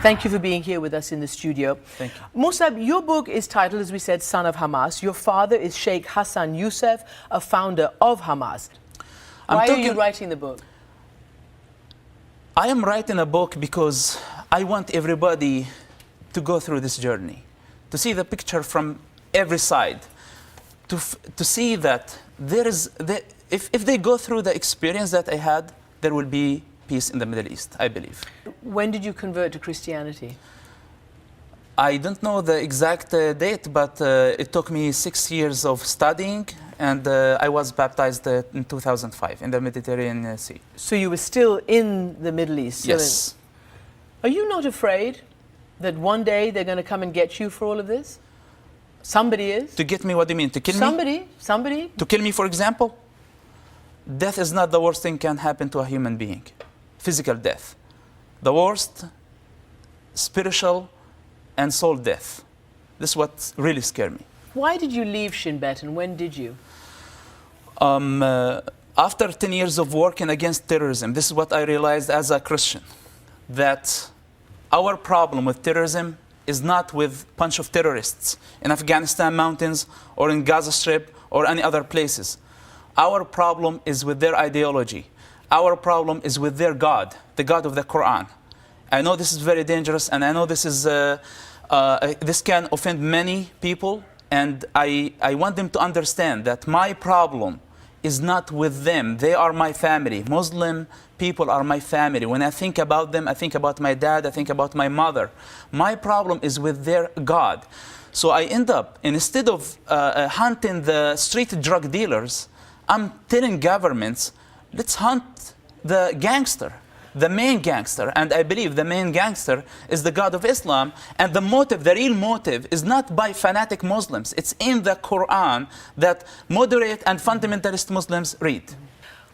Thank you for being here with us in the studio. Thank you. Mosab, your book is titled, as we said, Son of Hamas. Your father is Sheikh Hassan Yousef, a founder of Hamas. Why are you writing the book? I am writing a book because I want everybody to go through this journey, to see the picture from every side, to see that if they go through the experience that I had, there will be peace in the Middle East, I believe. When did you convert to Christianity? I don't know the exact date, but it took me 6 years of studying, and I was baptized in 2005 in the Mediterranean Sea. So you were still in the Middle East? Yes. Are you not afraid that one day they're going to come and get you for all of this? Somebody is. To get me, what do you mean? To kill me? Somebody. To kill me, for example? Death is not the worst thing can happen to a human being. Physical death. The worst, spiritual and soul death. This is what really scared me. Why did you leave Shin Bet, and when did you? After 10 years of working against terrorism, this is what I realized as a Christian, that our problem with terrorism is not with a bunch of terrorists in Afghanistan mountains or in Gaza Strip or any other places. Our problem is with their ideology. Our problem is with their God, the God of the Quran. I know this is very dangerous, and I know this is this can offend many people, and I want them to understand that my problem is not with them. They are my family. Muslim people are my family. When I think about them, I think about my dad, I think about my mother. My problem is with their God. So I end up, instead of hunting the street drug dealers, I'm telling governments, let's hunt the gangster, the main gangster. And I believe the main gangster is the God of Islam. And the motive, the real motive, is not by fanatic Muslims. It's in the Quran that moderate and fundamentalist Muslims read.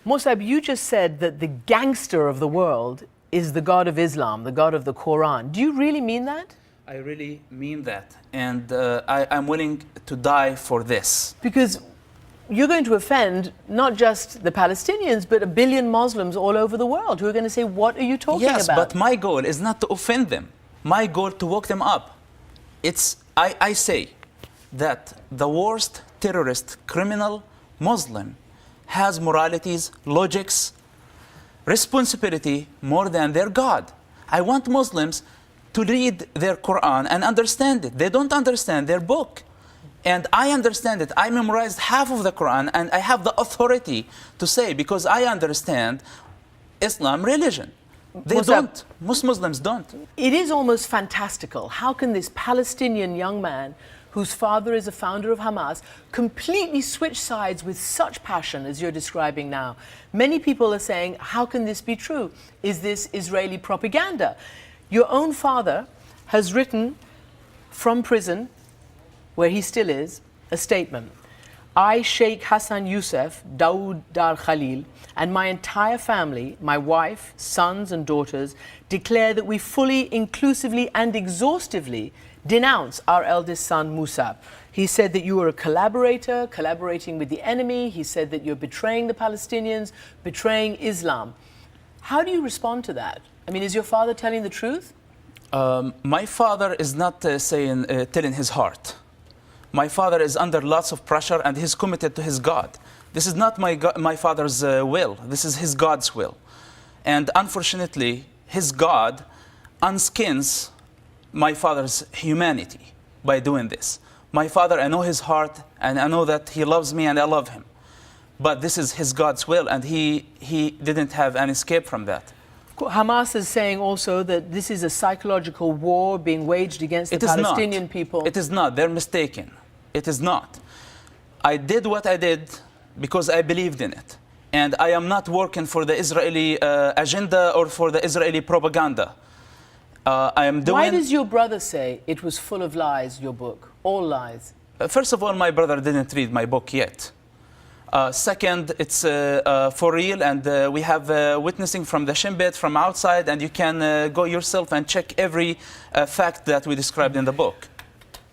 Mosab, you just said that the gangster of the world is the God of Islam, the God of the Quran. Do you really mean that? I really mean that. And I'm willing to die for this. Because you're going to offend not just the Palestinians, but 1 billion Muslims all over the world who are going to say, what are you talking about? Yes, but my goal is not to offend them. My goal to woke them up. I say that the worst terrorist, criminal Muslim has moralities, logics, responsibility more than their God. I want Muslims to read their Quran and understand it. They don't understand their book. And I understand it. I memorized half of the Quran, and I have the authority to say, because I understand Islam religion. They don't. Most Muslims don't. It is almost fantastical. How can this Palestinian young man, whose father is a founder of Hamas, completely switch sides with such passion as you're describing now? Many people are saying, how can this be true? Is this Israeli propaganda? Your own father has written from prison, where he still is, a statement. I, Sheikh Hassan Yousef, Dawood Dar Khalil, and my entire family, my wife, sons and daughters, declare that we fully, inclusively and exhaustively denounce our eldest son, Mosab. He said that you were a collaborator, collaborating with the enemy. He said that you're betraying the Palestinians, betraying Islam. How do you respond to that? I mean, is your father telling the truth? My father is not telling his heart. My father is under lots of pressure, and he's committed to his God. This is not my father's will. This is his God's will. And unfortunately, his God unskins my father's humanity by doing this. My father, I know his heart, and I know that he loves me, and I love him. But this is his God's will, and he didn't have an escape from that. Hamas is saying also that this is a psychological war being waged against the Palestinian people. It is not. They're mistaken. It is not. I did what I did because I believed in it. And I am not working for the Israeli agenda or for the Israeli propaganda. Why does your brother say it was full of lies, your book? All lies? First of all, my brother didn't read my book yet. Second, it's for real, and we have witnessing from the Shin Bet from outside, and you can go yourself and check every fact that we described in the book.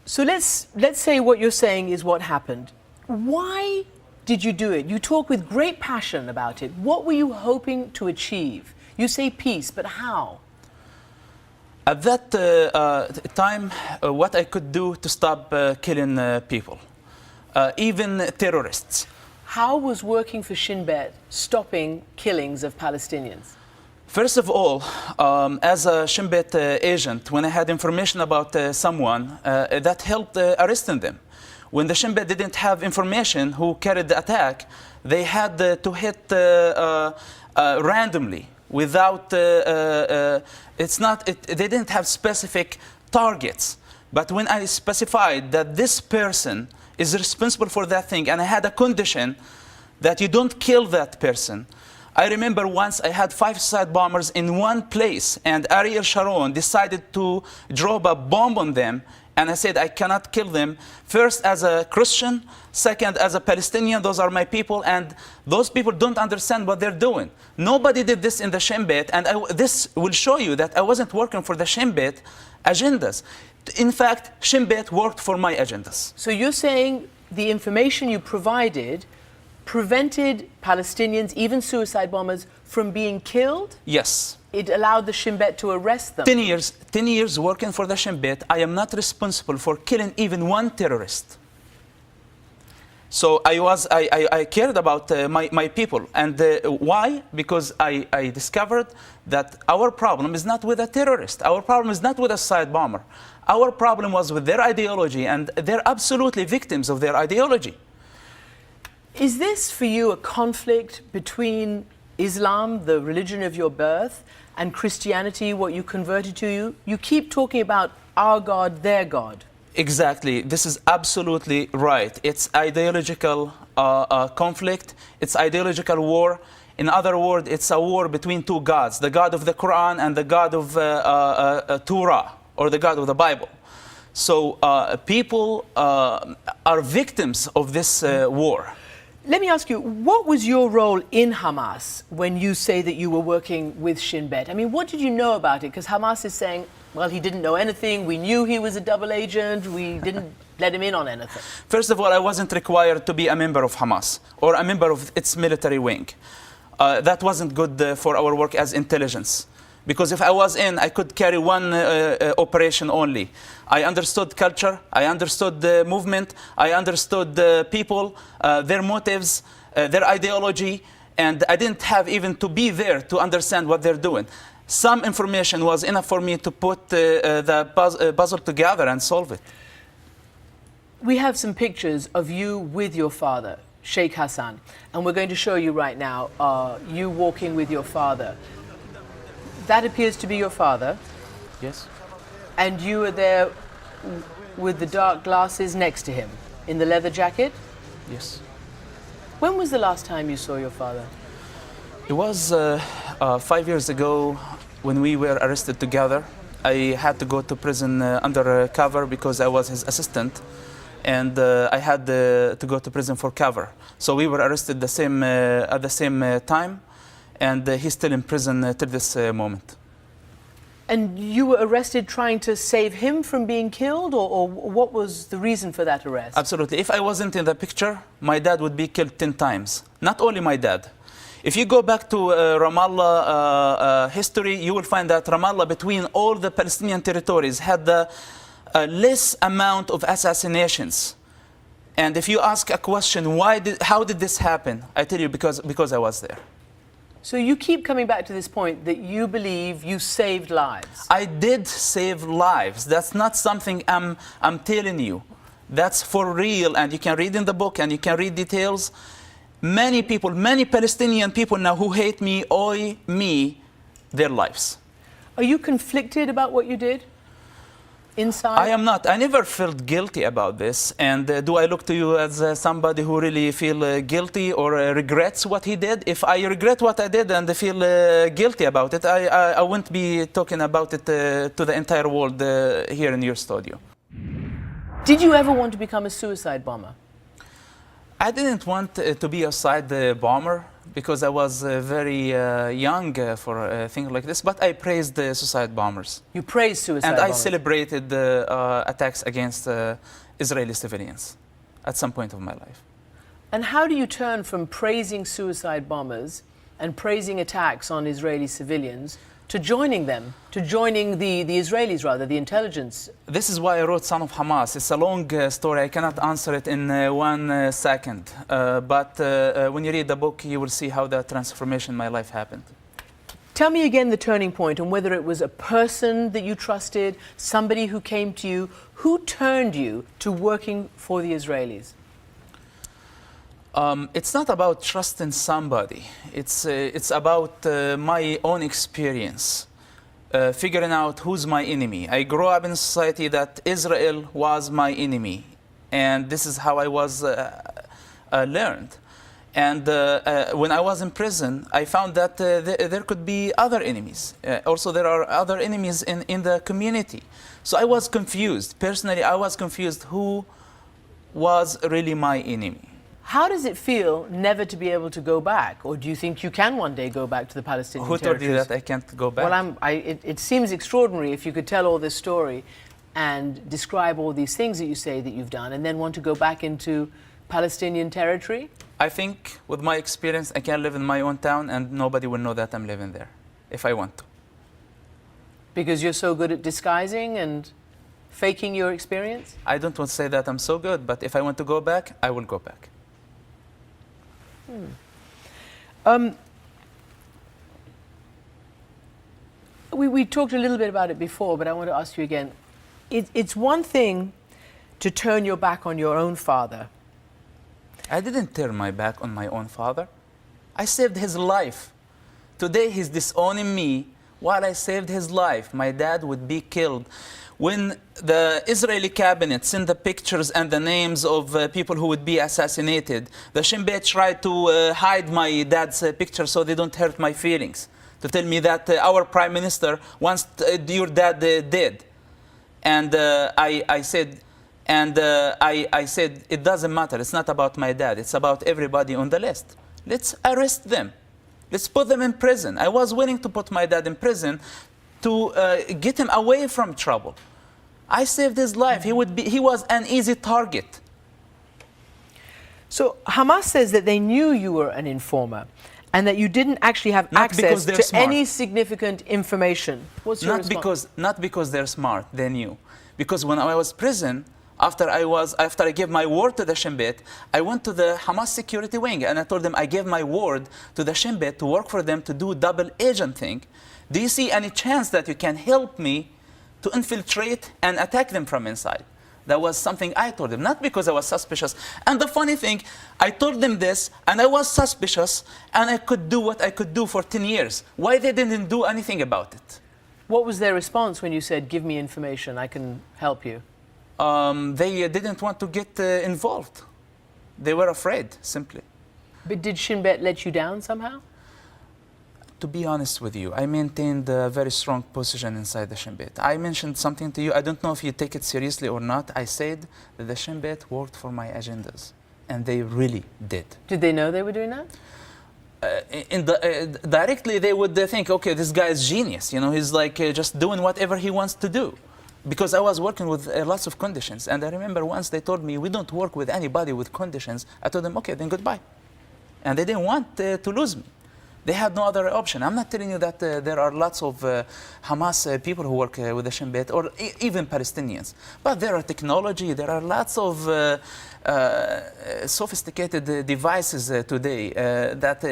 So let's say what you're saying is what happened. Why did you do it? You talk with great passion about it. What were you hoping to achieve? You say peace, but how? At that time, what I could do to stop killing people, even terrorists. How was working for Shin Bet stopping killings of Palestinians? First of all, as a Shin Bet agent, when I had information about someone, that helped arresting them. When the Shin Bet didn't have information who carried the attack, they had to hit randomly, without, they didn't have specific targets. But when I specified that this person is responsible for that thing, and I had a condition that you don't kill that person. I remember once I had 5 suicide bombers in one place, and Ariel Sharon decided to drop a bomb on them, and I said I cannot kill them. First as a Christian, second as a Palestinian, those are my people, and those people don't understand what they're doing. Nobody did this in the Shin Bet, and this will show you that I wasn't working for the Shin Bet agendas. In fact, Shin Bet worked for my agendas. So you're saying the information you provided prevented Palestinians, even suicide bombers, from being killed? Yes. It allowed the Shin Bet to arrest them? 10 years working for the Shin Bet, I am not responsible for killing even one terrorist. So I cared about my people. And why? Because I discovered that our problem is not with a terrorist. Our problem is not with a suicide bomber. Our problem was with their ideology, and they're absolutely victims of their ideology. Is this for you a conflict between Islam, the religion of your birth, and Christianity, what you converted to? You keep talking about our God, their God. Exactly. This is absolutely right. It's ideological conflict. It's ideological war. In other words, it's a war between two gods, the God of the Quran and the God of Torah, or the God of the Bible. So people are victims of this war. Let me ask you, what was your role in Hamas when you say that you were working with Shin Bet? I mean, what did you know about it? Because Hamas is saying, well, he didn't know anything. We knew he was a double agent. We didn't let him in on anything. First of all, I wasn't required to be a member of Hamas or a member of its military wing. That wasn't good for our work as intelligence. Because if I was in, I could carry one operation only. I understood culture, I understood the movement, I understood the people, their motives, their ideology, and I didn't have even to be there to understand what they're doing. Some information was enough for me to put the puzzle together and solve it. We have some pictures of you with your father, Sheikh Hassan, and we're going to show you right now you walking with your father. That appears to be your father. Yes. And you were there with the dark glasses next to him, in the leather jacket? Yes. When was the last time you saw your father? It was 5 years ago when we were arrested together. I had to go to prison under cover because I was his assistant. And I had to go to prison for cover. So we were arrested at the same time. And he's still in prison till this moment. And you were arrested trying to save him from being killed, or what was the reason for that arrest? Absolutely. If I wasn't in the picture, my dad would be killed 10 times. Not only my dad. If you go back to Ramallah history, you will find that Ramallah, between all the Palestinian territories, had the less amount of assassinations. And if you ask a question, how did this happen? I tell you, because I was there. So you keep coming back to this point that you believe you saved lives. I did save lives. That's not something I'm telling you. That's for real, and you can read in the book and you can read details. Many people, many Palestinian people now who hate me owe me their lives. Are you conflicted about what you did inside? I am not. I never felt guilty about this. And do I look to you as somebody who really feel guilty or regrets what he did? If I regret what I did and feel guilty about it, I wouldn't be talking about it to the entire world here in your studio. Did you ever want to become a suicide bomber? I didn't want to be a suicide bomber because I was very young for things like this, but I praised the suicide bombers. You praised suicide bombers? And I celebrated the attacks against Israeli civilians at some point of my life. And how do you turn from praising suicide bombers and praising attacks on Israeli civilians to joining them, to joining the Israelis, rather, the intelligence? This is why I wrote Son of Hamas. It's a long story. I cannot answer it in 1 second. But when you read the book, you will see how the transformation in my life happened. Tell me again the turning point, and whether it was a person that you trusted, somebody who came to you. Who turned you to working for the Israelis? It's not about trusting somebody. It's about my own experience, figuring out who's my enemy. I grew up in a society that Israel was my enemy, and this is how I was learned. And when I was in prison, I found that there could be other enemies. Also, there are other enemies in the community. So I was confused. Personally, I was confused who was really my enemy. How does it feel never to be able to go back? Or do you think you can one day go back to the Palestinian territories? Who told you that I can't go back? Well, it seems extraordinary if you could tell all this story and describe all these things that you say that you've done and then want to go back into Palestinian territory? I think with my experience, I can live in my own town and nobody will know that I'm living there if I want to. Because you're so good at disguising and faking your experience? I don't want to say that I'm so good, but if I want to go back, I will go back. We talked a little bit about it before, but I want to ask you again. It's one thing to turn your back on your own father. I didn't turn my back on my own father. I saved his life. Today he's disowning me while I saved his life. My dad would be killed. When the Israeli cabinet sent the pictures and the names of people who would be assassinated, the Shin Bet tried to hide my dad's picture so they don't hurt my feelings, to tell me that our prime minister wants your dad dead. And I said, it doesn't matter. It's not about my dad. It's about everybody on the list. Let's arrest them. Let's put them in prison. I was willing to put my dad in prison to get him away from trouble. I saved his life. He was an easy target. So Hamas says that they knew you were an informer and that you didn't actually have access to any significant information. What's your response? Not because they're smart, they knew. Because when I was in prison, after I gave my word to the Shin Bet, I went to the Hamas security wing and I told them I gave my word to the Shin Bet to work for them to do double agent thing. Do you see any chance that you can help me to infiltrate and attack them from inside? That was something I told them, not because I was suspicious. And the funny thing, I told them this, and I was suspicious, and I could do what I could do for 10 years. Why they didn't do anything about it? What was their response when you said, give me information, I can help you? They didn't want to get involved. They were afraid, simply. But did Shin Bet let you down somehow? To be honest with you, I maintained a very strong position inside the Shin Bet. I mentioned something to you. I don't know if you take it seriously or not. I said that the Shin Bet worked for my agendas, and they really did. Did they know they were doing that? Directly, they would think, okay, this guy is genius. You know, he's like just doing whatever he wants to do. Because I was working with lots of conditions. And I remember once they told me, we don't work with anybody with conditions. I told them, okay, then goodbye. And they didn't want to lose me. They had no other option. I'm not telling you that there are lots of Hamas people who work with the Shin Bet, or even Palestinians. But there are technology, there are lots of sophisticated devices today that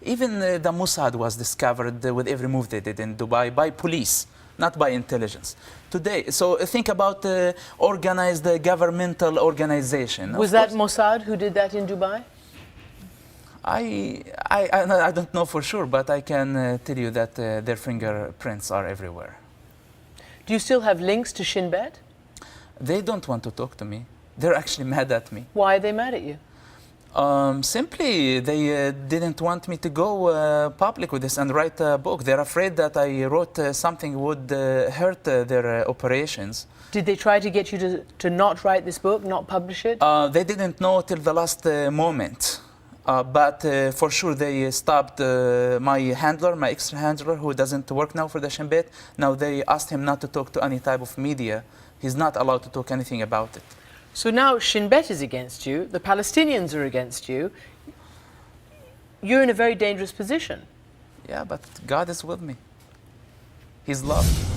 even the Mossad was discovered with every move they did in Dubai by police, not by intelligence. Today, so think about organized governmental organization. Was that Mossad who did that in Dubai? I don't know for sure, but I can tell you that their fingerprints are everywhere. Do you still have links to Shin Bet? They don't want to talk to me. They're actually mad at me. Why are they mad at you? Simply, they didn't want me to go public with this and write a book. They're afraid that I wrote something would hurt their operations. Did they try to get you to not write this book, not publish it? They didn't know till the last moment. But for sure they stopped my handler, my extra handler, who doesn't work now for the Shin Bet. Now they asked him not to talk to any type of media. He's not allowed to talk anything about it. So now Shin Bet is against you, the Palestinians are against you. You're in a very dangerous position. Yeah, but God is with me. He's love.